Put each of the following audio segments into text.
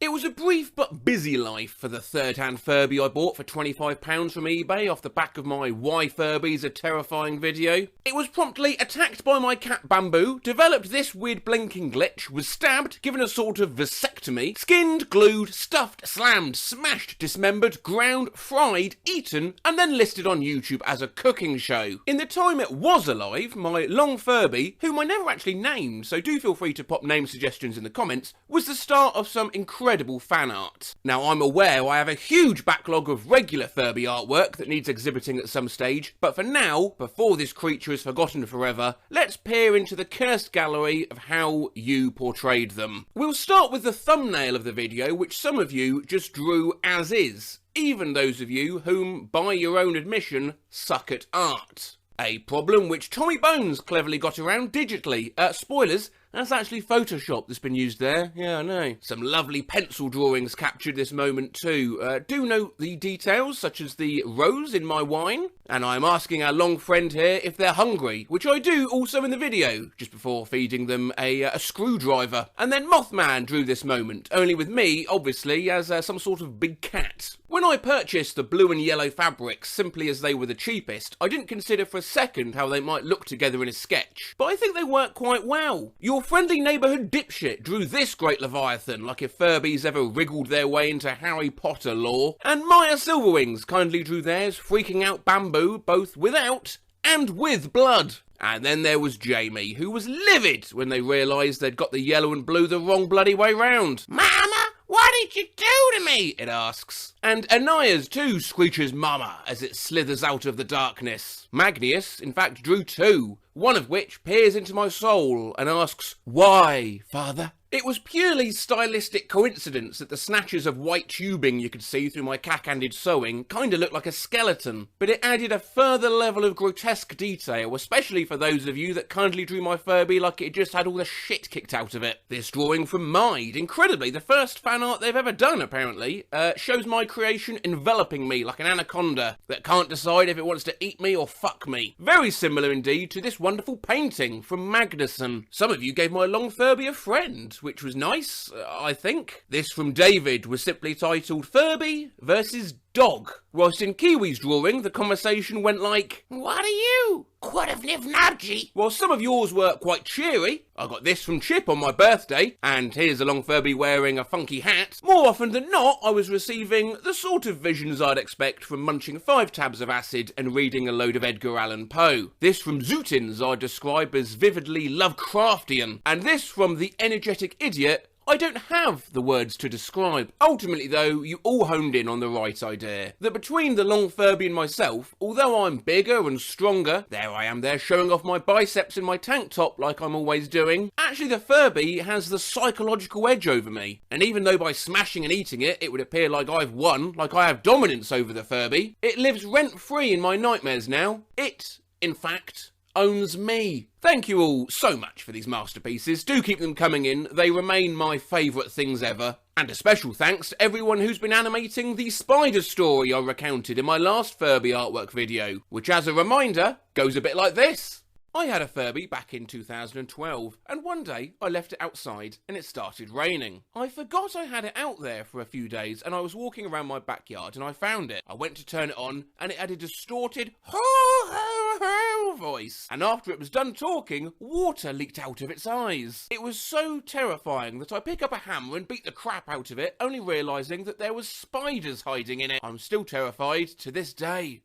It was a brief but busy life for the third-hand Furby I bought for £25 from eBay off the back of my Why Furbies Are Terrifying video. It was promptly attacked by my cat Bamboo, developed this weird blinking glitch, was stabbed, given a sort of vasectomy, skinned, glued, stuffed, slammed, smashed, dismembered, ground, fried, eaten, and then listed on YouTube as a cooking show. In the time it was alive, my long Furby, whom I never actually named, so do feel free to pop name suggestions in the comments, was the start of some incredible fan art. Now, I'm aware I have a huge backlog of regular Furby artwork that needs exhibiting at some stage, but for now, before this creature is forgotten forever, let's peer into the cursed gallery of how you portrayed them. We'll start with the thumbnail of the video, which some of you just drew as is, even those of you whom, by your own admission, suck at art. A problem which Tommy Bones cleverly got around digitally. Spoilers, that's actually Photoshop that's been used there. Yeah, I know. Some lovely pencil drawings captured this moment too. Do note the details, such as the rose in my wine. And I'm asking our long friend here if they're hungry, which I do also in the video, just before feeding them a screwdriver. And then Mothman drew this moment, only with me, obviously, as some sort of big cat. When I purchased the blue and yellow fabrics simply as they were the cheapest, I didn't consider for a second how they might look together in a sketch. But I think they work quite well. Your friendly neighbourhood dipshit drew this great Leviathan, like if Furbies ever wriggled their way into Harry Potter lore. And Maya Silverwings kindly drew theirs, freaking out Bamboo, both without and with blood. And then there was Jamie, who was livid when they realised they'd got the yellow and blue the wrong bloody way round. Mama, what did you do to me? It asks. And Anaya's too screeches mama as it slithers out of the darkness. Magnius, in fact, drew two, one of which peers into my soul and asks, "Why, father?" It was purely stylistic coincidence that the snatches of white tubing you could see through my cack-handed sewing kinda looked like a skeleton, but it added a further level of grotesque detail, especially for those of you that kindly drew my Furby like it just had all the shit kicked out of it. This drawing from Mide, incredibly the first fan art they've ever done apparently, shows my creation enveloping me like an anaconda that can't decide if it wants to eat me or fuck me. Very similar indeed to this wonderful painting from Magnuson. Some of you gave my long Furby a friend, which was nice, I think. This from David was simply titled Furby versus Dog. Whilst in Kiwi's drawing, the conversation went like, "What are you? Quite of Nivnabji." While some of yours were quite cheery, I got this from Chip on my birthday, and here's a long Furby wearing a funky hat. More often than not, I was receiving the sort of visions I'd expect from munching 5 tabs of acid and reading a load of Edgar Allan Poe. This from Zootins I'd describe as vividly Lovecraftian, and this from The Energetic Idiot I don't have the words to describe. Ultimately though, you all honed in on the right idea. That between the long Furby and myself, although I'm bigger and stronger, there I am there showing off my biceps in my tank top like I'm always doing, actually the Furby has the psychological edge over me. And even though by smashing and eating it, it would appear like I've won, like I have dominance over the Furby, it lives rent-free in my nightmares now. It, in fact, owns me. Thank you all so much for these masterpieces. Do keep them coming in. They remain my favourite things ever. And a special thanks to everyone who's been animating the spider story I recounted in my last Furby artwork video, which as a reminder, goes a bit like this. I had a Furby back in 2012, and one day I left it outside and it started raining. I forgot I had it out there for a few days and I was walking around my backyard and I found it. I went to turn it on and it had a distorted ho-ho-ho voice. And after it was done talking, water leaked out of its eyes. It was so terrifying that I pick up a hammer and beat the crap out of it, only realising that there was spiders hiding in it. I'm still terrified to this day.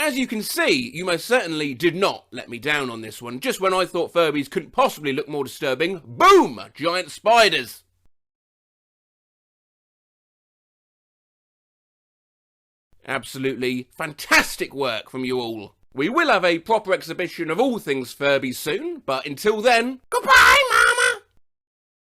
As you can see, you most certainly did not let me down on this one. Just when I thought Furbies couldn't possibly look more disturbing, boom! Giant spiders! Absolutely fantastic work from you all. We will have a proper exhibition of all things Furby soon, but until then,